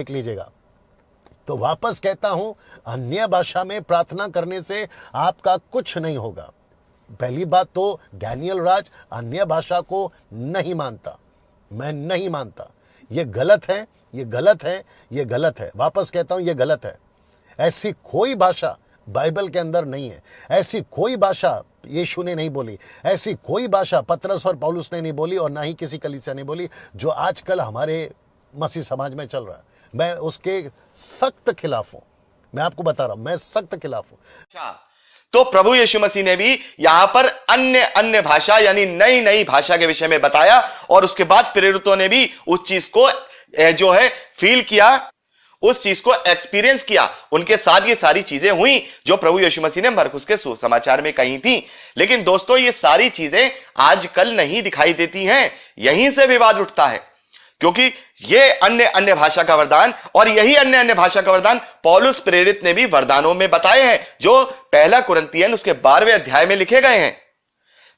देख लीजिएगा। तो वापस कहता हूं, अन्य भाषा में प्रार्थना करने से आपका कुछ नहीं होगा। पहली बात तो डैनियल राज अन्य भाषा को नहीं मानता, मैं नहीं मानता। ये गलत है, ये गलत है, ये गलत है। वापस कहता हूं, ये गलत है। ऐसी कोई भाषा बाइबल के अंदर नहीं है। ऐसी कोई भाषा यीशु ने नहीं बोली, ऐसी कोई भाषा पतरस और पौलुस ने नहीं बोली, और ना ही किसी कलीसिया ने बोली जो आजकल हमारे मसीह समाज में चल रहा है। मैं उसके सख्त खिलाफ हूं। मैं आपको बता रहा हूं, मैं सख्त खिलाफ हूं। तो प्रभु यीशु मसीह ने भी यहां पर अन्य अन्य भाषा यानी नई नई भाषा के विषय में बताया, और उसके बाद प्रेरितों ने भी उस चीज को जो है फील किया, उस चीज को एक्सपीरियंस किया। उनके साथ ये सारी चीजें हुई जो प्रभु यीशु मसीह ने मरकुस के सुसमाचार में कही थी। लेकिन दोस्तों, ये सारी चीजें आजकल नहीं दिखाई देती हैं। यहीं से विवाद उठता है, क्योंकि ये अन्य अन्य भाषा का वरदान और यही अन्य अन्य भाषा का वरदान पौलुस प्रेरित ने भी वरदानों में बताए हैं, जो पहला कुरिन्थियन उसके 12वें अध्याय में लिखे गए हैं।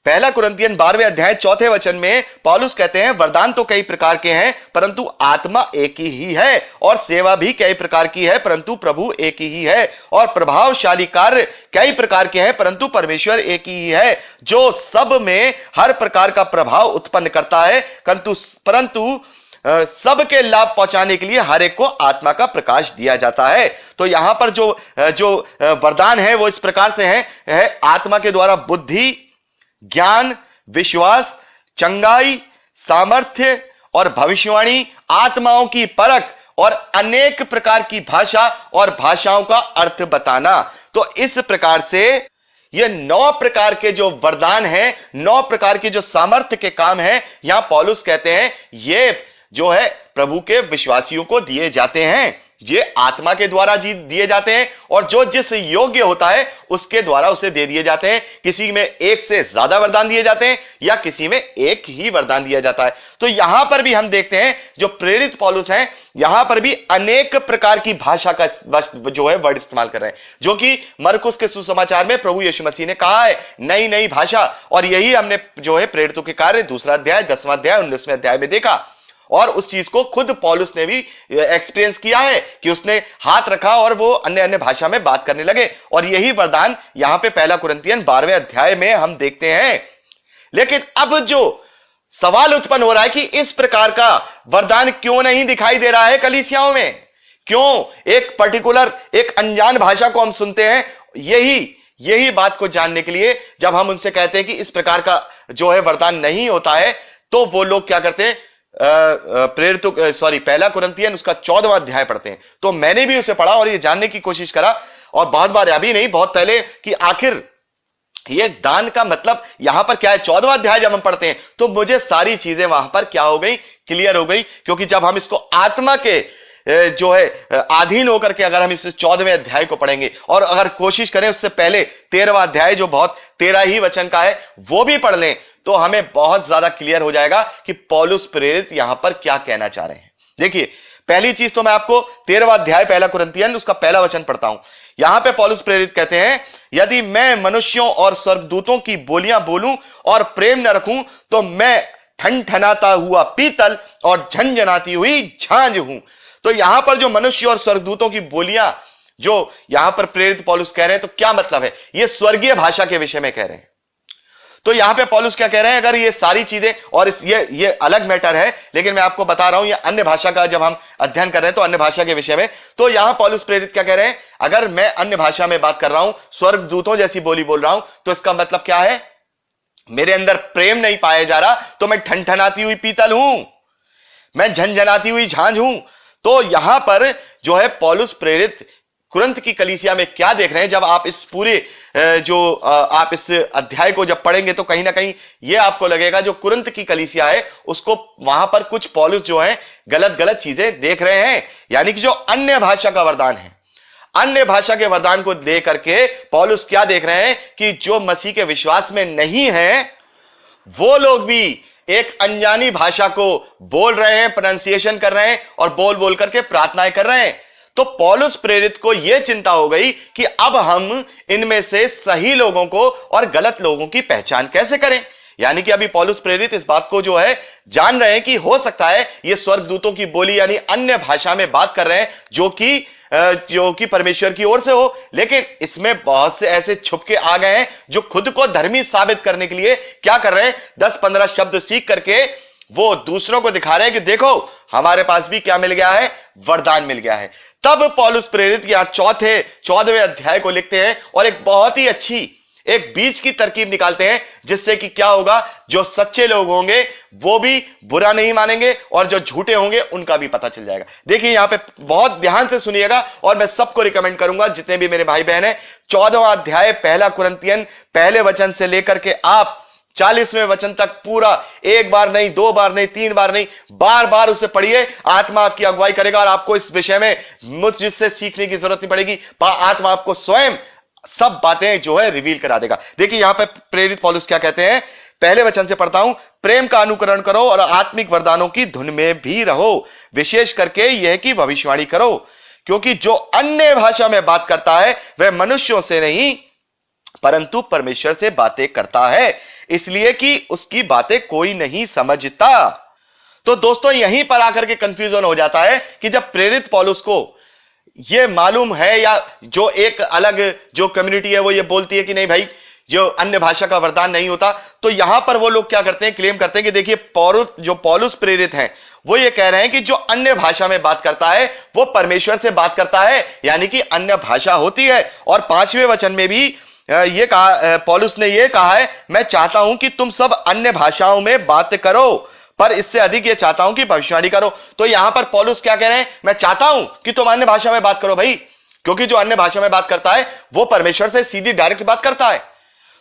पहला कुरिन्थियन 12वें अध्याय 4 वचन में पौलुस कहते हैं, वरदान तो कई प्रकार के हैं परंतु आत्मा एक ही है, और सेवा भी कई प्रकार की है परंतु प्रभु एक ही है, और प्रभावशाली कार्य कई प्रकार के हैं परंतु परमेश्वर एक ही है, जो सब में हर प्रकार का प्रभाव उत्पन्न करता है, परंतु सबके लाभ पहुंचाने के लिए हर एक को आत्मा का प्रकाश दिया जाता है। तो यहां पर जो वरदान है वो इस प्रकार से है आत्मा के द्वारा बुद्धि, ज्ञान, विश्वास, चंगाई, सामर्थ्य और भविष्यवाणी, आत्माओं की परख और अनेक प्रकार की भाषा और भाषाओं का अर्थ बताना। तो इस प्रकार से ये 9 प्रकार के जो वरदान हैं, 9 प्रकार के जो सामर्थ्य के काम हैं, यहां पौलुस कहते हैं ये जो है प्रभु के विश्वासियों को दिए जाते हैं। ये आत्मा के द्वारा दिए जाते हैं, और जो जिस योग्य होता है उसके द्वारा उसे दे दिए जाते हैं। किसी में एक से ज्यादा वरदान दिए जाते हैं या किसी में एक ही वरदान दिया जाता है। तो यहां पर भी हम देखते हैं जो प्रेरित पौलुस हैं, यहां पर भी अनेक प्रकार की भाषा का जो है वर्ड इस्तेमाल कर रहे हैं, जो कि मरकुस के सुसमाचार में प्रभु यीशु मसीह ने कहा है, नई नई भाषा। और यही हमने जो है प्रेरितों के कार्य 2 अध्याय 10वां अध्याय 19वें अध्याय में देखा, और उस चीज को खुद पौलुस ने भी एक्सपीरियंस किया है कि उसने हाथ रखा और वो अन्य अन्य भाषा में बात करने लगे। और यही वरदान यहां पे पहला कुरिन्थियन 12वें अध्याय में हम देखते हैं। लेकिन अब जो सवाल उत्पन्न हो रहा है कि इस प्रकार का वरदान क्यों नहीं दिखाई दे रहा है कलीसियाओं में, क्यों एक पर्टिकुलर एक अनजान भाषा को हम सुनते हैं। यही बात को जानने के लिए जब हम उनसे कहते हैं कि इस प्रकार का जो है वरदान नहीं होता है, तो वो लोग क्या करते हैं, पहला कुरिन्थियन उसका 14वां अध्याय पढ़ते हैं। तो मैंने भी उसे पढ़ा और ये जानने की कोशिश करा, और बहुत बार, अभी नहीं बहुत पहले, कि आखिर ये दान का मतलब यहां पर क्या है। 14वां अध्याय जब हम पढ़ते हैं तो मुझे सारी चीजें वहां पर क्या हो गई, क्लियर हो गई। क्योंकि जब हम इसको आत्मा के जो है अधीन होकर के अगर हम इस 14वें अध्याय को पढ़ेंगे, और अगर कोशिश करें उससे पहले 13वां अध्याय जो बहुत 13 ही वचन का है वो भी पढ़ लें, तो हमें बहुत ज्यादा क्लियर हो जाएगा कि पौलुस प्रेरित यहां पर क्या कहना चाह रहे हैं। देखिए, पहली चीज तो मैं आपको 13वां अध्याय पहला कुरिन्थियन उसका पहला वचन पढ़ता हूं। यहां पे पौलुस प्रेरित कहते हैं, यदि मैं मनुष्यों और स्वर्गदूतों की बोलियां बोलूं और प्रेम न रखूं तो मैं ठनठनाता हुआ पीतल और झंझनाती हुई झांझ हूं। तो यहां पर जो मनुष्य और स्वर्गदूतों की बोलियां जो यहां पर प्रेरित पौलुस कह रहे हैं, तो क्या मतलब है, ये स्वर्गीय भाषा के विषय में कह रहे हैं। तो यहां पे पौलुस क्या कह रहे हैं, अगर ये सारी चीजें, और ये अलग मैटर है, लेकिन मैं आपको बता रहा हूं, ये अन्य भाषा का जब हम अध्ययन कर रहे हैं तो अन्य भाषा के विषय में, तो यहां पौलुस प्रेरित क्या कह रहे हैं, अगर मैं अन्य भाषा में बात कर रहा हूं, स्वर्गदूतों जैसी बोली बोल रहा हूं, तो इसका मतलब क्या है, मेरे अंदर प्रेम नहीं पाया जा रहा, तो मैं ठनठनाती हुई पीतल हूं, मैं झंझनाती हुई झांझ हूं। तो यहां पर जो है पौलुस प्रेरित कुरिन्थ की कलीसिया में क्या देख रहे हैं। जब आप इस पूरे आप इस अध्याय को जब पढ़ेंगे तो कहीं ना कहीं ये आपको लगेगा जो कुरिन्थ की कलीसिया है उसको वहां पर कुछ पौलुस जो है गलत चीजें देख रहे हैं। यानी कि जो अन्य भाषा का वरदान है, अन्य भाषा के वरदान को दे करके पौलुस क्या देख रहे हैं कि जो मसीह के विश्वास में नहीं है वो लोग भी एक अनजानी भाषा को बोल रहे हैं, प्रोनाउंसिएशन कर रहे हैं और बोल बोल करके प्रार्थनाएं कर रहे हैं। तो पौलुस प्रेरित को यह चिंता हो गई कि अब हम इनमें से सही लोगों को और गलत लोगों की पहचान कैसे करें, यानी कि अभी पौलुस प्रेरित इस बात को जो है जान रहे हैं कि हो सकता है ये स्वर्गदूतों की बोली यानी अन्य भाषा में बात कर रहे हैं जो कि परमेश्वर की ओर से हो, लेकिन इसमें बहुत से ऐसे छुपके आ गए हैं जो खुद को धर्मी साबित करने के लिए क्या कर रहे हैं, 10-15 शब्द सीख करके वो दूसरों को दिखा रहे हैं कि देखो हमारे पास भी क्या मिल गया है, वरदान मिल गया है। तब पौलुस प्रेरित यहां 14वें अध्याय को लिखते हैं और एक बहुत ही अच्छी एक बीच की तरकीब निकालते हैं जिससे कि क्या होगा, जो सच्चे लोग होंगे वो भी बुरा नहीं मानेंगे और जो झूठे होंगे उनका भी पता चल जाएगा। देखिए यहां पे बहुत ध्यान से सुनिएगा और मैं सबको रिकमेंड करूंगा जितने भी मेरे भाई बहन हैं, 14वां अध्याय 1 कुरिन्थियन पहले वचन से लेकर के आप 40वें वचन तक पूरा एक बार नहीं, 2 बार नहीं, 3 बार नहीं, बार बार उसे पढ़िए। आत्मा आपकी अगुवाई करेगा और आपको इस विषय में मुझसे सीखने की जरूरत नहीं पड़ेगी। आत्मा आपको स्वयं सब बातें जो है रिवील करा देगा। देखिए यहां पे प्रेरित पौलुस क्या कहते हैं, पहले वचन से पढ़ता हूं, प्रेम का अनुकरण करो और आत्मिक वरदानों की धुन में भी रहो, विशेष करके यह कि भविष्यवाणी करो, क्योंकि जो अन्य भाषा में बात करता है वह मनुष्यों से नहीं परंतु परमेश्वर से बातें करता है, इसलिए कि उसकी बातें कोई नहीं समझता। तो दोस्तों यहीं पर आकर के कंफ्यूजन हो जाता है कि जब प्रेरित पौलुस को ये मालूम है या जो एक अलग जो कम्युनिटी है वो ये बोलती है कि नहीं भाई जो अन्य भाषा का वरदान नहीं होता, तो यहां पर वो लोग क्या करते हैं, क्लेम करते हैं कि देखिए पौलुस प्रेरित हैं वो ये कह रहे हैं कि जो अन्य भाषा में बात करता है वो परमेश्वर से बात करता है, यानी कि अन्य भाषा होती है। और 5वें वचन में भी ये कहा, पौलुस ने ये कहा है, मैं चाहता हूं कि तुम सब अन्य भाषाओं में बात करो, पर इससे अधिक ये चाहता हूं कि भविष्यवाणी करो। तो यहां पर पौलुस क्या कह रहे हैं, मैं चाहता हूं कि तुम अन्य भाषा में बात करो भाई, क्योंकि जो अन्य भाषा में बात करता है वो परमेश्वर से सीधी डायरेक्ट बात करता है।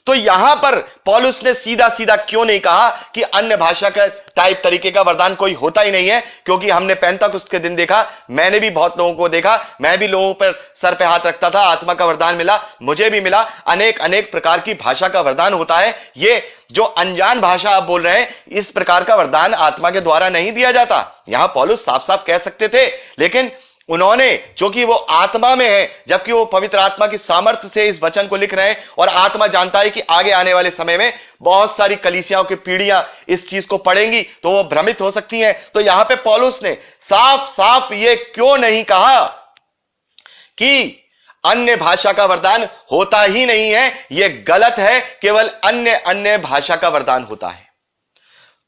तो यहां पर पौलुस ने सीधा सीधा क्यों नहीं कहा कि अन्य भाषा का टाइप तरीके का वरदान कोई होता ही नहीं है, क्योंकि हमने पेंतकुस्त के दिन देखा, मैंने भी बहुत लोगों को देखा, मैं भी लोगों पर सर पे हाथ रखता था, आत्मा का वरदान मिला, मुझे भी मिला, अनेक प्रकार की भाषा का वरदान होता है। ये जो अनजान भाषा आप बोल रहे हैं, इस प्रकार का वरदान आत्मा के द्वारा नहीं दिया जाता। यहां पौलुस साफ साफ कह सकते थे, लेकिन उन्होंने, जो कि वो आत्मा में है, जबकि वो पवित्र आत्मा की सामर्थ्य से इस वचन को लिख रहे हैं और आत्मा जानता है कि आगे आने वाले समय में बहुत सारी कलीसियाओं की पीढ़ियां इस चीज को पढ़ेंगी तो वो भ्रमित हो सकती हैं। तो यहां पे पौलुस ने साफ साफ ये क्यों नहीं कहा कि अन्य भाषा का वरदान होता ही नहीं है, ये गलत है, केवल अन्य भाषा का वरदान होता है।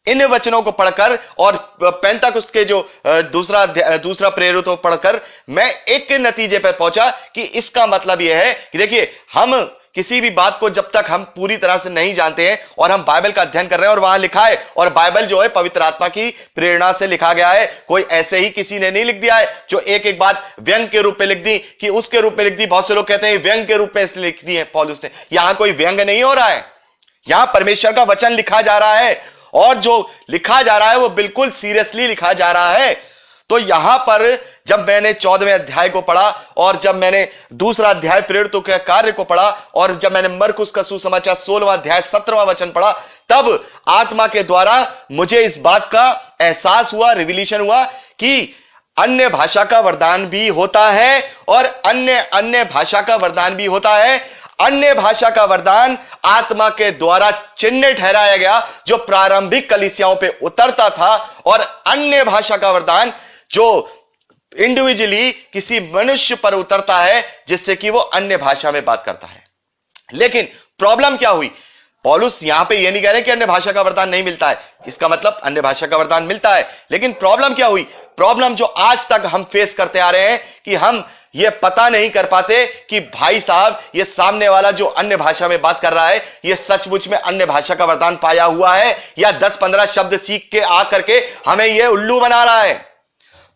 इन वचनों को पढ़कर और पेंतकुस्त के जो दूसरा प्रेरित को पढ़कर मैं एक नतीजे पर पहुंचा कि इसका मतलब यह है कि देखिए, हम किसी भी बात को जब तक हम पूरी तरह से नहीं जानते हैं और हम बाइबल का अध्ययन कर रहे हैं और वहां लिखा है, और बाइबल जो है पवित्र आत्मा की प्रेरणा से लिखा गया है, कोई ऐसे ही किसी ने नहीं लिख दिया है जो एक बात व्यंग के रूप में लिख दी कि उसके रूप में लिख दी। बहुत से लोग कहते हैं व्यंग के रूप में इसलिए लिख दी है पौलुस ने, यहां कोई व्यंग नहीं हो रहा है, यहां परमेश्वर का वचन लिखा जा रहा है और जो लिखा जा रहा है वो बिल्कुल सीरियसली लिखा जा रहा है। तो यहां पर जब मैंने 14वें अध्याय को पढ़ा और जब मैंने दूसरा अध्याय प्रेरितों के कार्य को पढ़ा और जब मैंने मरकुस का सुसमाचार 16वां अध्याय 17वां वचन पढ़ा, तब आत्मा के द्वारा मुझे इस बात का एहसास हुआ, रिविलेशन हुआ कि अन्य भाषा का वरदान भी होता है और अन्य भाषा का वरदान भी होता है। अन्य भाषा का वरदान आत्मा के द्वारा चिन्ह ठहराया गया जो प्रारंभिक कलीसियाओं पे उतरता था, और अन्य भाषा का वरदान जो इंडिविजुअली किसी मनुष्य पर उतरता है जिससे कि वो अन्य भाषा में बात करता है। लेकिन प्रॉब्लम क्या हुई, पौलुस यहां पे ये नहीं कह रहे कि अन्य भाषा का वरदान नहीं मिलता है, इसका मतलब अन्य भाषा का वरदान मिलता है। लेकिन प्रॉब्लम क्या हुई, प्रॉब्लम जो आज तक हम फेस करते आ रहे हैं कि हम ये पता नहीं कर पाते कि भाई साहब ये सामने वाला जो अन्य भाषा में बात कर रहा है ये सचमुच में अन्य भाषा का वरदान पाया हुआ है या 10-15 शब्द सीख के आकर के हमें ये उल्लू बना रहा है।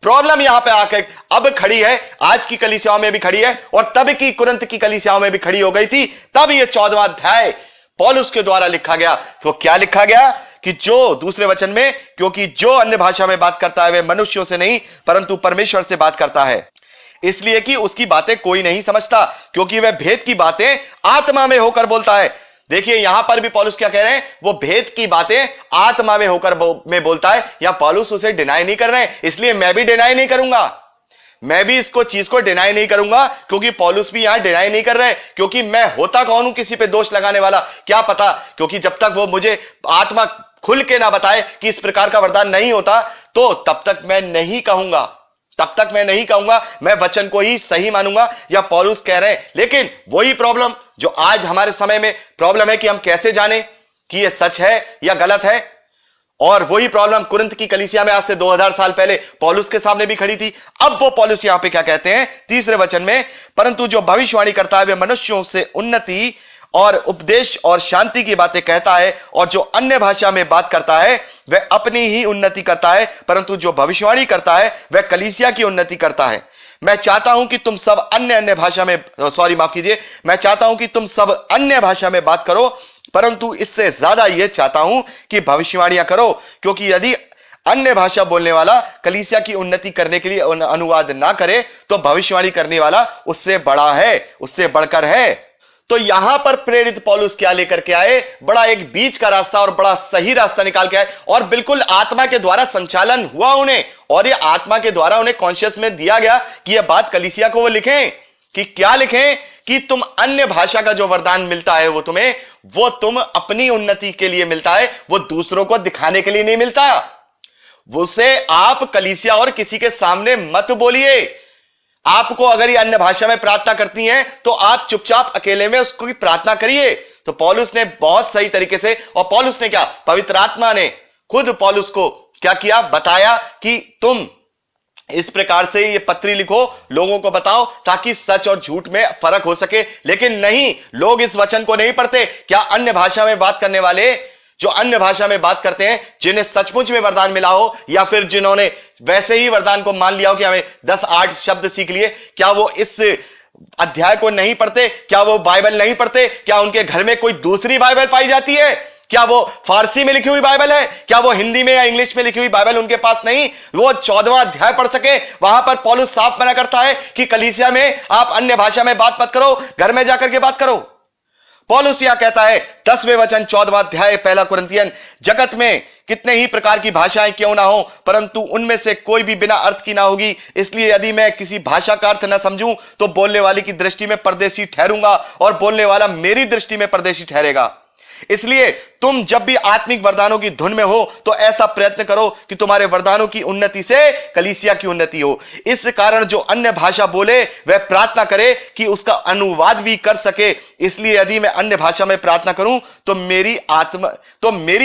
प्रॉब्लम यहां पे आकर अब खड़ी है, आज की कलीसियाओं में भी खड़ी है और तब की कुरिन्थ की कलीसियाओं में भी खड़ी हो गई थी। तब ये 14वां अध्याय पौलुस के द्वारा लिखा गया। तो क्या लिखा गया कि जो दूसरे वचन में, क्योंकि जो अन्य भाषा में बात करता है वह मनुष्यों से नहीं परंतु परमेश्वर से बात करता है, इसलिए कि उसकी बातें कोई नहीं समझता, क्योंकि वह भेद की बातें आत्मा में होकर बोलता है। देखिए यहां पर भी पौलुस क्या कह रहे हैं, वो भेद की बातें आत्मा में होकर में बोलता है। या पौलुस उसे डिनाई नहीं कर रहे हैं, इसलिए मैं भी डिनाई नहीं करूंगा। मैं भी इसको चीज को डिनाई नहीं करूंगा, क्योंकि पौलुस भी यहां डिनाई नहीं कर रहे, क्योंकि मैं होता कौन हूं किसी पे दोष लगाने वाला, क्या पता, क्योंकि जब तक वो मुझे आत्मा खुल के ना बताए कि इस प्रकार का वरदान नहीं होता, तो तब तक मैं नहीं कहूंगा, मैं वचन को ही सही मानूंगा, या पौलुस कह रहे हैं। लेकिन वही प्रॉब्लम जो आज हमारे समय में प्रॉब्लम है कि हम कैसे जाने कि यह सच है या गलत है, और वही प्रॉब्लम कुरिन्थ की कलीसिया में आज से 2000 साल पहले पौलुस के सामने भी खड़ी थी। अब वो पौलुस यहां पे क्या कहते हैं तीसरे वचन में, परंतु जो भविष्यवाणी करता है वह मनुष्यों से उन्नति और उपदेश और शांति की बातें कहता है, और जो अन्य भाषा में बात करता है वह अपनी ही उन्नति करता है, परंतु जो भविष्यवाणी करता है वह कलीसिया की उन्नति करता है। मैं चाहता हूं कि तुम सब अन्य भाषा में मैं चाहता हूं कि तुम सब अन्य भाषा में बात करो, परंतु इससे ज्यादा यह चाहता हूं कि भविष्यवाणियां करो, क्योंकि यदि अन्य भाषा बोलने वाला कलीसिया की उन्नति करने के लिए अनुवाद ना करे, तो भविष्यवाणी करने वाला उससे बड़ा है, उससे बढ़कर है। तो यहां पर प्रेरित पौलुस क्या लेकर के आए, बड़ा एक बीच का रास्ता और बड़ा सही रास्ता निकाल के आए, और बिल्कुल आत्मा के द्वारा संचालन हुआ उन्हें, और ये आत्मा के द्वारा उन्हें कॉन्शियस में दिया गया कि यह बात कलीसिया को वो लिखें, कि क्या लिखें, कि तुम अन्य भाषा का जो वरदान मिलता है वो तुम अपनी उन्नति के लिए मिलता है, वो दूसरों को दिखाने के लिए नहीं मिलता। उसे आप कलीसिया और किसी के सामने मत बोलिए। आपको अगर ये अन्य भाषा में प्रार्थना करती हैं तो आप चुपचाप अकेले में उसको भी प्रार्थना करिए। तो पौलुस ने बहुत सही तरीके से, और पौलुस ने क्या, पवित्र आत्मा ने खुद पौलुस को क्या किया, बताया कि तुम इस प्रकार से ये पत्री लिखो, लोगों को बताओ, ताकि सच और झूठ में फर्क हो सके। लेकिन नहीं, लोग इस वचन को नहीं पढ़ते। क्या अन्य भाषा में बात करने वाले, जो अन्य भाषा में बात करते हैं, जिन्हें सचमुच में वरदान मिला हो, या फिर जिन्होंने वैसे ही वरदान को मान लिया हो कि हमें 10-8 शब्द सीख लिए, क्या वो इस अध्याय को नहीं पढ़ते? क्या वो बाइबल नहीं पढ़ते? क्या उनके घर में कोई दूसरी बाइबल पाई जाती है? क्या वो फारसी में लिखी हुई बाइबल है? क्या वो हिंदी में या इंग्लिश में लिखी हुई बाइबल उनके पास नहीं? वो 14वां अध्याय पढ़ सके। वहां पर पौलुस साफ मना करता है कि कलीसिया में आप अन्य भाषा में बात मत करो, घर में जाकर के बात करो। पौलुस यह कहता है 10वें वचन 14वां अध्याय 1 कुरिन्थियन, जगत में कितने ही प्रकार की भाषाएं क्यों ना हो, परंतु उनमें से कोई भी बिना अर्थ की ना होगी। इसलिए यदि मैं किसी भाषा का अर्थ न समझूं तो बोलने वाले की दृष्टि में परदेशी ठहरूंगा, और बोलने वाला मेरी दृष्टि में परदेशी ठहरेगा। इसलिए तुम जब भी आत्मिक वरदानों की धुन में हो तो ऐसा प्रयत्न करो कि तुम्हारे वरदानों की उन्नति से कलीसिया की उन्नति हो। इस कारण जो अन्य भाषा बोले वह प्रार्थना करे कि उसका अनुवाद भी कर सके। इसलिए यदि मैं अन्य भाषा में प्रार्थना करूं तो मेरी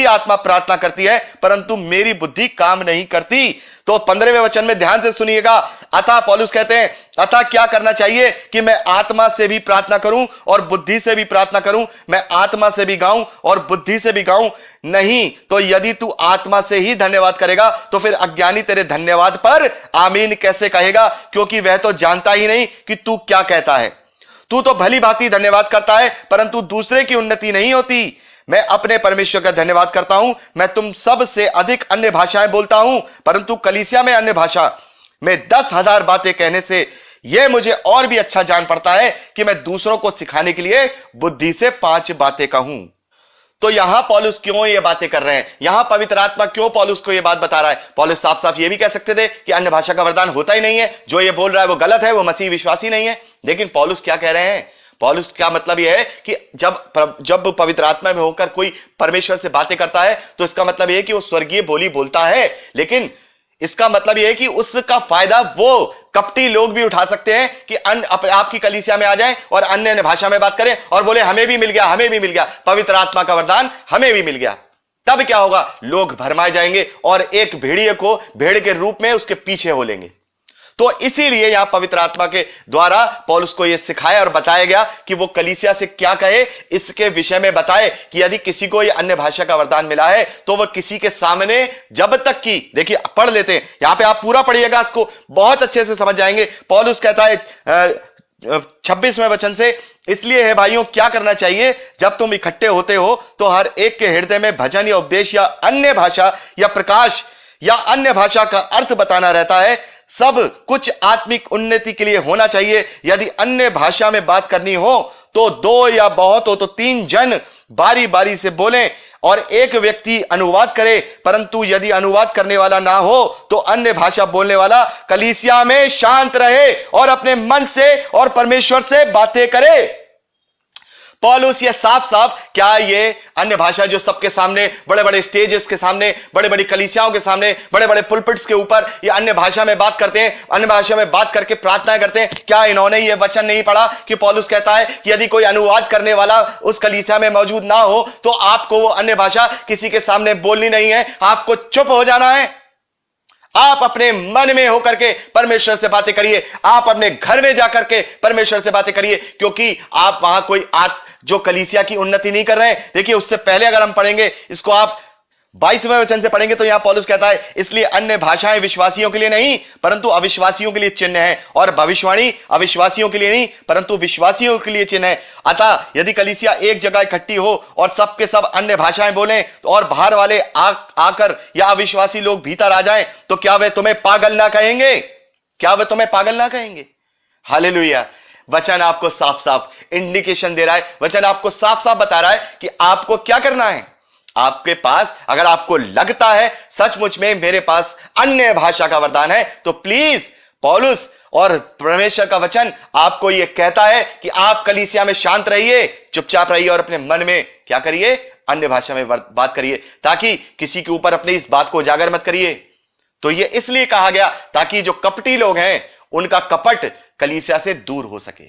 आत्मा प्रार्थना करती है, परंतु मेरी बुद्धि काम नहीं करती। तो 15वें वचन में ध्यान से सुनिएगा। अतः पौलुस कहते हैं, अतः क्या करना चाहिए कि मैं आत्मा से भी प्रार्थना करूं और बुद्धि से भी प्रार्थना करूं, मैं आत्मा से भी गाऊं और बुद्धि से भी गाऊं। नहीं तो यदि तू आत्मा से ही धन्यवाद करेगा तो फिर अज्ञानी तेरे धन्यवाद पर आमीन कैसे कहेगा, क्योंकि वह तो जानता ही नहीं कि तू क्या कहता है। तू तो भली भांति धन्यवाद करता है, परंतु दूसरे की उन्नति नहीं होती। मैं अपने परमेश्वर का धन्यवाद करता हूं, मैं तुम सब से अधिक अन्य भाषाएं बोलता हूं, परंतु कलीसिया में अन्य भाषा में 10,000 बातें कहने से यह मुझे और भी अच्छा जान पड़ता है कि मैं दूसरों को सिखाने के लिए बुद्धि से 5 बातें कहूं। तो यहां पौलुस क्यों ये बातें कर रहे हैं? यहां पवित्र आत्मा क्यों पौलुस को ये बात बता रहा है? पौलुस साफ साफ ये भी कह सकते थे कि अन्य भाषा का वरदान होता ही नहीं है, जो ये बोल रहा है वो गलत है, वो मसीह विश्वासी नहीं है। लेकिन पौलुस क्या कह रहे हैं? पौलुस क्या मतलब यह है कि जब पवित्र आत्मा में होकर कोई परमेश्वर से बातें करता है तो इसका मतलब यह है कि वो स्वर्गीय बोली बोलता है, लेकिन इसका मतलब यह है कि उसका फायदा वो कपटी लोग भी उठा सकते हैं कि आपकी कलीसिया में आ जाएं और अन्य भाषा में बात करें और बोले हमें भी मिल गया, पवित्र आत्मा का वरदान हमें भी मिल गया। तब क्या होगा? लोग भरमाए जाएंगे और एक भेड़िए को भेड़ के रूप में उसके पीछे हो लेंगे। तो इसीलिए यहां पवित्र आत्मा के द्वारा पौलुस को यह सिखाया और बताया गया कि वो कलीसिया से क्या कहे, इसके विषय में बताए कि यदि किसी को यह अन्य भाषा का वरदान मिला है तो वह किसी के सामने जब तक कि, देखिए पढ़ लेते हैं, यहां पे आप पूरा पढ़िएगा, इसको बहुत अच्छे से समझ जाएंगे। पौलुस कहता है 26वें वचन से, इसलिए है भाइयों क्या करना चाहिए, जब तुम इकट्ठे होते हो तो हर एक के हृदय में भजन या उपदेश या अन्य भाषा या प्रकाश या अन्य भाषा का अर्थ बताना रहता है। सब कुछ आत्मिक उन्नति के लिए होना चाहिए। यदि अन्य भाषा में बात करनी हो तो 2 या बहुत हो तो 3 जन बारी बारी से बोलें और एक व्यक्ति अनुवाद करे, परंतु यदि अनुवाद करने वाला ना हो तो अन्य भाषा बोलने वाला कलीसिया में शांत रहे और अपने मन से और परमेश्वर से बातें करे। पौलुस ये साफ साफ, क्या ये अन्य भाषा जो सबके सामने, बड़े बड़े स्टेजेस के सामने, बड़े बड़ी कलीसियाओं के सामने, बड़े बड़े पुलपिट्स के ऊपर ये अन्य भाषा में बात करते हैं, अन्य भाषा में बात करके प्रार्थना करते हैं, क्या इन्होंने ये वचन नहीं पढ़ा कि पौलुस कहता है कि यदि कोई अनुवाद करने वाला उस कलीसिया में मौजूद ना हो तो आपको वो अन्य भाषा किसी के सामने बोलनी नहीं है, आपको चुप हो जाना है। आप अपने मन में होकर के परमेश्वर से बातें करिए, आप अपने घर में जाकर के परमेश्वर से बातें करिए, क्योंकि आप वहां कोई जो कलीसिया की उन्नति नहीं कर रहे हैं। देखिए, उससे पहले अगर हम पढ़ेंगे इसको, आप 22वें वचन से पढ़ेंगे तो यहां पौलुस कहता है, इसलिए अन्य भाषाएं विश्वासियों के लिए नहीं परंतु अविश्वासियों के लिए चिन्ह है, और भविष्यवाणी अविश्वासियों के लिए नहीं परंतु विश्वासियों के लिए चिन्ह है। अतः यदि कलीसिया एक जगह इकट्ठी हो और सबके सब अन्य भाषाएं बोलें और बाहर वाले आकर या अविश्वासी लोग भीतर आ जाएं, तो क्या वे तुम्हें पागल ना कहेंगे? क्या वे तुम्हें पागल ना कहेंगे? हालेलुया। वचन आपको साफ साफ इंडिकेशन दे रहा है, वचन आपको साफ साफ बता रहा है कि आपको क्या करना है। आपके पास, अगर आपको लगता है सचमुच में मेरे पास अन्य भाषा का वरदान है, तो प्लीज पौलुस और परमेश्वर का वचन आपको यह कहता है कि आप कलीसिया में शांत रहिए, चुपचाप रहिए और अपने मन में क्या करिए? अन्य भाषा में बात करिए, ताकि किसी के ऊपर अपनी इस बात को उजागर मत करिए। तो यह इसलिए कहा गया ताकि जो कपटी लोग हैं उनका कपट कलीसिया से दूर हो सके।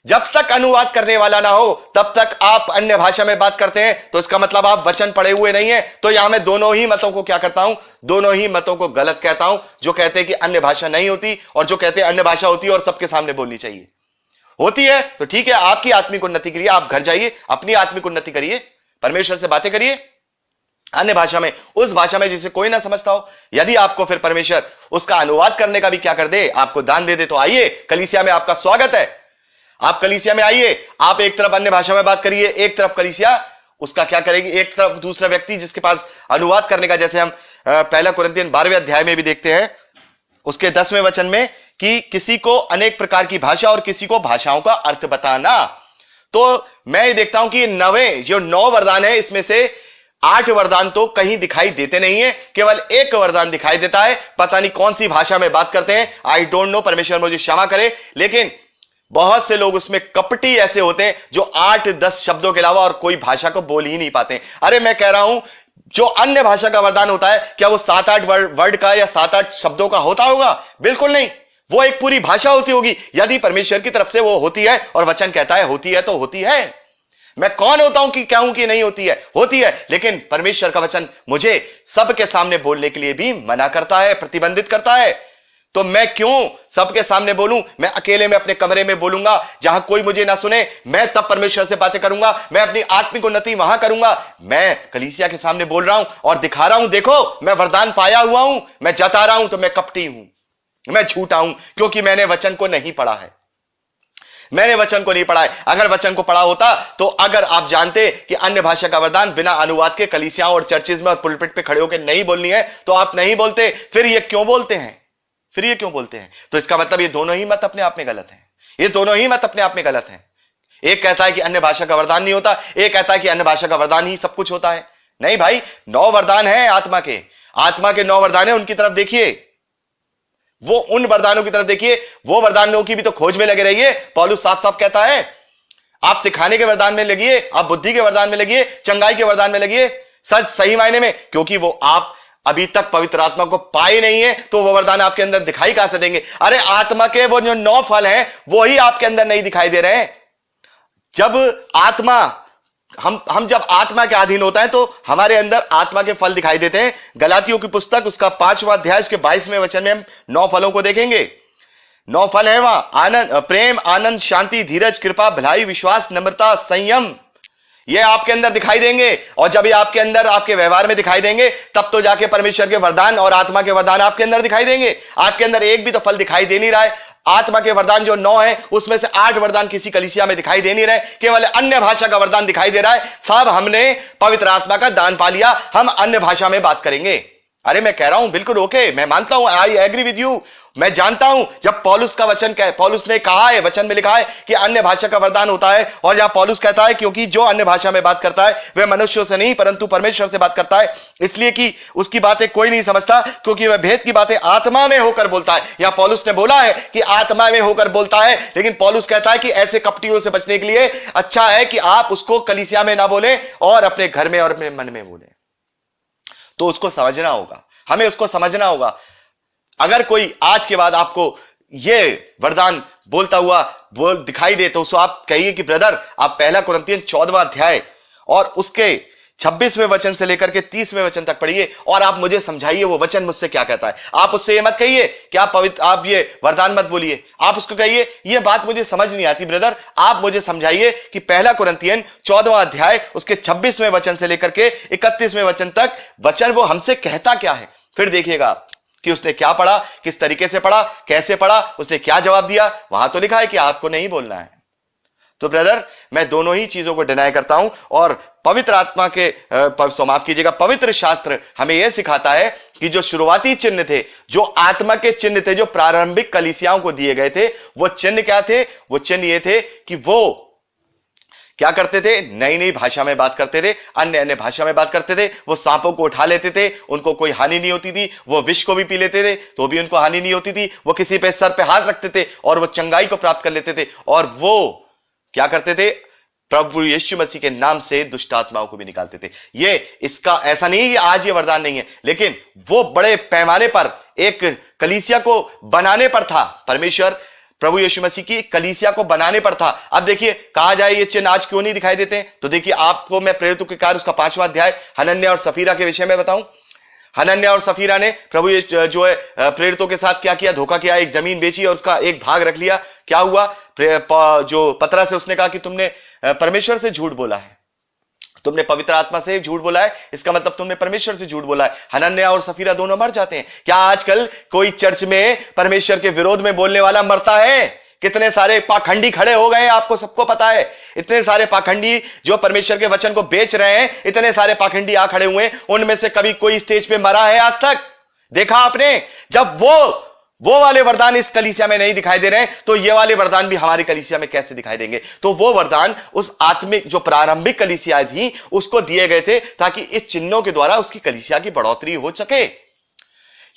जब तक अनुवाद करने वाला ना हो तब तक आप अन्य भाषा में बात करते हैं, तो इसका मतलब आप वचन पढ़े हुए नहीं है। तो यहां मैं दोनों ही मतों को क्या करता हूं? दोनों ही मतों को गलत कहता हूं, जो कहते हैं कि अन्य भाषा नहीं होती और जो कहते हैं अन्य भाषा होती है और सबके सामने बोलनी चाहिए। होती है तो ठीक है, आपकी आत्मिक उन्नति के लिए आप घर जाइए, अपनी आत्मिक उन्नति करिए, परमेश्वर से बातें करिए अन्य भाषा में, उस भाषा में जिसे कोई ना समझता हो। यदि आपको फिर परमेश्वर उसका अनुवाद करने का भी क्या कर दे, आपको दान दे दे, तो आइए, कलीसिया में आपका स्वागत है। आप कलीसिया में आइए, आप एक तरफ अन्य भाषा में बात करिए, एक तरफ कलीसिया उसका क्या करेगी, एक तरफ दूसरा व्यक्ति जिसके पास अनुवाद करने का, जैसे हम पहला कुरिन्थियन 12वें अध्याय में भी देखते हैं उसके 10वें वचन में कि किसी को अनेक प्रकार की भाषा और किसी को भाषाओं का अर्थ बताना। तो मैं ये देखता हूं कि 9 वरदान है, इसमें से 8 वरदान तो कहीं दिखाई देते नहीं है, केवल एक वरदान दिखाई देता है। पता नहीं कौन सी भाषा में बात करते हैं, आई डोंट नो, परमेश्वर मुझे क्षमा करे। लेकिन बहुत से लोग उसमें कपटी ऐसे होते हैं जो 8-10 शब्दों के अलावा और कोई भाषा को बोल ही नहीं पाते। अरे मैं कह रहा हूं, जो अन्य भाषा का वरदान होता है, क्या वो 7-8 वर्ड का या 7-8 शब्दों का होता होगा? बिल्कुल नहीं, वो एक पूरी भाषा होती होगी। यदि परमेश्वर की तरफ से वो होती है और वचन कहता है होती है, तो होती है। मैं कौन होता हूं कि कहूं कि नहीं होती है? होती है। लेकिन परमेश्वर का वचन मुझे सबके सामने बोलने के लिए भी मना करता है, प्रतिबंधित करता है। तो मैं क्यों सबके सामने बोलूं? मैं अकेले में अपने कमरे में बोलूंगा जहां कोई मुझे ना सुने, मैं तब परमेश्वर से बातें करूंगा, मैं अपनी आत्मिक उन्नति वहां करूंगा। मैं कलीसिया के सामने बोल रहा हूं और दिखा रहा हूं, देखो मैं वरदान पाया हुआ हूं, मैं जता रहा हूं, तो मैं कपटी हूं, मैं झूठा हूं, क्योंकि मैंने वचन को नहीं पढ़ा है। मैंने वचन को नहीं पढ़ा है। अगर वचन को पढ़ा होता, तो अगर आप जानते कि अन्य भाषा का वरदान बिना अनुवाद के कलीसियाओं और चर्चेज में और पुलपिट पे खड़े होकर नहीं बोलनी है, तो आप नहीं बोलते। फिर ये क्यों बोलते हैं? फिर ये क्यों बोलते हैं? तो इसका मतलब ये दोनों ही मत अपने आप में गलत हैं। ये दोनों ही मत अपने आप में गलत हैं। एक कहता है कि अन्य भाषा का वरदान नहीं होता, एक कहता है कि अन्य भाषा का वरदान ही सब कुछ होता है। नहीं भाई, 9 वरदान है आत्मा के 9 वरदान है, उनकी तरफ देखिए, वो उन वरदानों की तरफ देखिए, वो वरदानों की भी तो खोज में लगे रहिए। पौलुस साफ साफ कहता है, आप सिखाने के वरदान में लगिए, आप बुद्धि के वरदान में लगिए, चंगाई के वरदान में लगिए, सच सही मायने में, क्योंकि वो आप अभी तक पवित्र आत्मा को पाए नहीं है, तो वो वरदान आपके अंदर दिखाई कहां से देंगे? अरे आत्मा के वो जो 9 फल हैं, वो ही आपके अंदर नहीं दिखाई दे रहे हैं। जब आत्मा, हम जब आत्मा के अधीन होता है, तो हमारे अंदर आत्मा के फल दिखाई देते हैं। गलातियों की पुस्तक उसका 5वां अध्याय उसके 22वें वचन में हम 9 फलों को देखेंगे। 9 फल है वहां, आनंद, प्रेम, आनंद, शांति, धीरज, कृपा, भलाई, विश्वास, नम्रता, संयम, ये आपके अंदर दिखाई देंगे। और जब ये आपके अंदर, आपके व्यवहार में दिखाई देंगे, तब तो जाके परमेश्वर के वरदान और आत्मा के वरदान आपके अंदर दिखाई देंगे। आपके अंदर एक भी तो फल दिखाई दे नहीं रहा है। आत्मा के वरदान जो 9 है, उसमें से 8 वरदान किसी कलीसिया में दिखाई दे नहीं रहे, केवल अन्य भाषा का वरदान दिखाई दे रहा है। साहब, हमने पवित्र आत्मा का दान पा लिया, हम अन्य भाषा में बात करेंगे। अरे मैं कह रहा हूं बिल्कुल ओके, मैं मानता हूं, आई एग्री विद यू। मैं जानता हूं जब पौलुस का वचन पौलुस ने कहा है, वचन में लिखा है कि अन्य भाषा का वरदान होता है, और जहां पौलुस कहता है क्योंकि जो अन्य भाषा में बात करता है वह मनुष्यों से नहीं परंतु परमेश्वर से बात करता है, इसलिए कि उसकी बातें कोई नहीं समझता क्योंकि वह भेद की बातें आत्मा में होकर बोलता है। या पौलुस ने बोला है कि आत्मा में होकर बोलता है, लेकिन पौलुस कहता है कि ऐसे कपटियों से बचने के लिए अच्छा है कि आप उसको कलीसिया में ना बोले और अपने घर में और अपने मन में बोले। तो उसको समझना होगा, हमें उसको समझना होगा। अगर कोई आज के बाद आपको ये वरदान बोलता हुआ दिखाई दे तो उसको आप कहिए कि ब्रदर आप पहला कुरिन्थियन 14वां अध्याय और उसके 26वें वचन से लेकर के 30वें वचन तक पढ़िए और आप मुझे समझाइए वो वचन मुझसे क्या कहता है। आप उससे ये मत कहिए कि आप ये वरदान मत बोलिए, आप उसको कहिए ये बात मुझे समझ नहीं आती ब्रदर, आप मुझे समझाइए कि पहला कुरिन्थियन 14वां अध्याय उसके 26वें वचन से लेकर के 31वें वचन तक वचन वो हमसे कहता क्या है। फिर देखिएगा कि उसने क्या पढ़ा, किस तरीके से पढ़ा, कैसे पढ़ा, उसने क्या जवाब दिया। वहां तो लिखा है कि आपको नहीं बोलना है। तो ब्रदर मैं दोनों ही चीजों को डिनाई करता हूं और पवित्र आत्मा के माफ कीजिएगा, पवित्र शास्त्र हमें यह सिखाता है कि जो शुरुआती चिन्ह थे, जो आत्मा के चिन्ह थे, जो प्रारंभिक कलीसियाओं को दिए गए थे, वो चिन्ह क्या थे? वो चिन्ह ये थे कि वो क्या करते थे? नई नई भाषा में बात करते थे, अन्य अन्य भाषा में बात करते थे, वो सांपों को उठा लेते थे, उनको कोई हानि नहीं होती थी, वो विष को भी पी लेते थे तो भी उनको हानि नहीं होती थी, वो किसी पे सर पे हाथ रखते थे और वो चंगाई को प्राप्त कर लेते थे, और वो क्या करते थे? प्रभु यीशु मसीह के नाम से दुष्ट आत्माओं को भी निकालते थे। ये इसका ऐसा नहीं है कि आज ये वरदान नहीं है, लेकिन वो बड़े पैमाने पर एक कलीसिया को बनाने पर था। परमेश्वर प्रभु यीशु मसीह की कलीसिया को बनाने पर था। अब देखिए कहा जाए ये चिन्ह आज क्यों नहीं दिखाई देते हैं, तो देखिए आपको मैं प्रेरितों के कार्य उसका 5वां अध्याय हनन्याह और सफीरा के विषय में बताऊं। हनन्याह और सफीरा ने प्रभु जो है प्रेरितों के साथ क्या किया? धोखा किया, एक जमीन बेची और उसका एक भाग रख लिया। क्या हुआ? जो पतरस से उसने कहा कि तुमने परमेश्वर से झूठ बोला है, तुमने पवित्र आत्मा से झूठ बोला है, इसका मतलब तुमने परमेश्वर से झूठ बोला है। हनन्याह और सफीरा दोनों मर जाते हैं। क्या आजकल कोई चर्च में परमेश्वर के विरोध में बोलने वाला मरता है? कितने सारे पाखंडी खड़े हो गए, आपको सबको पता है। इतने सारे पाखंडी जो परमेश्वर के वचन को बेच रहे हैं, इतने सारे पाखंडी आ खड़े हुए, उनमें से कभी कोई स्टेज पे मरा है आज तक? देखा आपने? जब वो वाले वरदान इस कलीसिया में नहीं दिखाई दे रहे हैं, तो ये वाले वरदान भी हमारी कलीसिया में कैसे दिखाई देंगे? तो वो वरदान उस आत्मिक जो प्रारंभिक कलीसिया थी उसको दिए गए थे ताकि इस चिन्हों के द्वारा उसकी कलीसिया की बढ़ोतरी हो सके।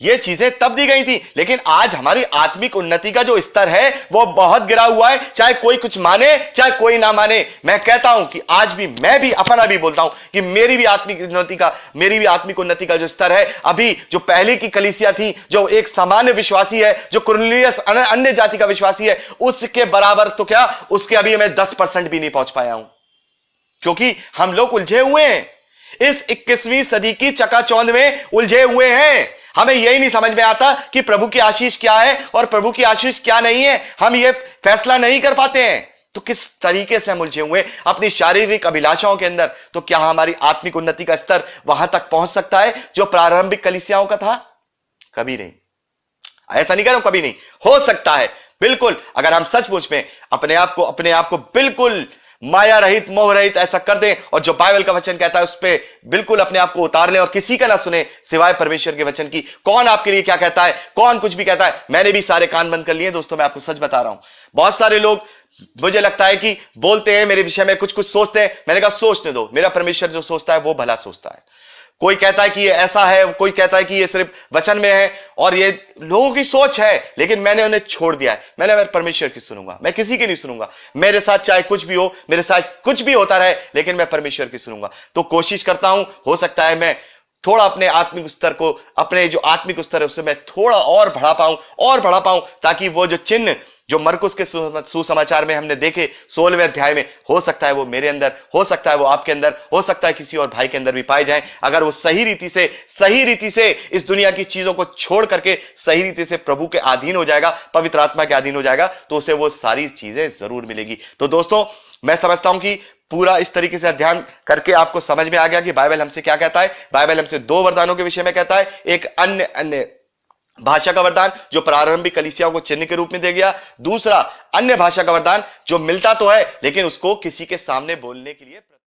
ये चीजें तब दी गई थी, लेकिन आज हमारी आत्मिक उन्नति का जो स्तर है वो बहुत गिरा हुआ है। चाहे कोई कुछ माने चाहे कोई ना माने, मैं कहता हूं कि आज भी मैं भी अपना भी बोलता हूं कि मेरी भी आत्मिक उन्नति का जो स्तर है, अभी जो पहले की कलीसिया थी, जो एक सामान्य विश्वासी है, जो कुरनेलियस अन्य जाति का विश्वासी है, उसके बराबर तो क्या, उसके अभी मैं 10% भी नहीं पहुंच पाया हूं, क्योंकि हम लोग उलझे हुए हैं। इस 21वीं सदी की चकाचौंध में उलझे हुए हैं। हमें यही नहीं समझ में आता कि प्रभु की आशीष क्या है और प्रभु की आशीष क्या नहीं है। हम ये फैसला नहीं कर पाते हैं। तो किस तरीके से हम उलझे हुए अपनी शारीरिक अभिलाषाओं के अंदर? तो क्या हमारी आत्मिक उन्नति का स्तर वहां तक पहुंच सकता है जो प्रारंभिक कलीसियाओं का था? कभी नहीं। ऐसा नहीं कह रहा हूं, कभी नहीं। हो सकता है बिल्कुल, अगर हम सचमुच में अपने आप को बिल्कुल माया रहित, मोह रहित ऐसा कर दें और जो बाइबल का वचन कहता है उस पे बिल्कुल अपने आप को उतार लें और किसी का ना सुने सिवाय परमेश्वर के वचन की। कौन आपके लिए क्या कहता है, कौन कुछ भी कहता है, मैंने भी सारे कान बंद कर लिए दोस्तों। मैं आपको सच बता रहा हूं, बहुत सारे लोग मुझे लगता है कि बोलते हैं मेरे विषय में, कुछ कुछ सोचते हैं। मैंने कहा सोचने दो, मेरा परमेश्वर जो सोचता है वो भला सोचता है। कोई कहता है कि ये ऐसा है, कोई कहता है कि ये सिर्फ वचन में है, और ये लोगों की सोच है, लेकिन मैंने उन्हें छोड़ दिया है। मैंने परमेश्वर की सुनूंगा, मैं किसी की नहीं सुनूंगा। मेरे साथ चाहे कुछ भी हो, मेरे साथ कुछ भी होता रहे, लेकिन मैं परमेश्वर की सुनूंगा। तो कोशिश करता हूं, हो सकता है मैं थोड़ा अपने आत्मिक स्तर को, अपने जो आत्मिक स्तर है उससे मैं थोड़ा और बढ़ा पाऊं, ताकि वो जो चिन्ह जो मरकुस के सुसमाचार में हमने देखे 16वें अध्याय में, हो सकता है वो मेरे अंदर, हो सकता है वो आपके अंदर, हो सकता है किसी और भाई के अंदर भी पाए जाएं। अगर वो सही रीति से इस दुनिया की चीजों को छोड़ करके सही रीति से प्रभु के अधीन हो जाएगा, पवित्र आत्मा के अधीन हो जाएगा, तो उसे वो सारी चीजें जरूर मिलेगी। तो दोस्तों मैं समझता हूं कि पूरा इस तरीके से अध्ययन करके आपको समझ में आ गया कि बाइबल हमसे क्या कहता है। बाइबल हमसे 2 वरदानों के विषय में कहता है, एक अन्य भाषा का वरदान जो प्रारंभिक कलीसियाओं को चिन्ह के रूप में दे गया, दूसरा अन्य भाषा का वरदान जो मिलता तो है लेकिन उसको किसी के सामने बोलने के लिए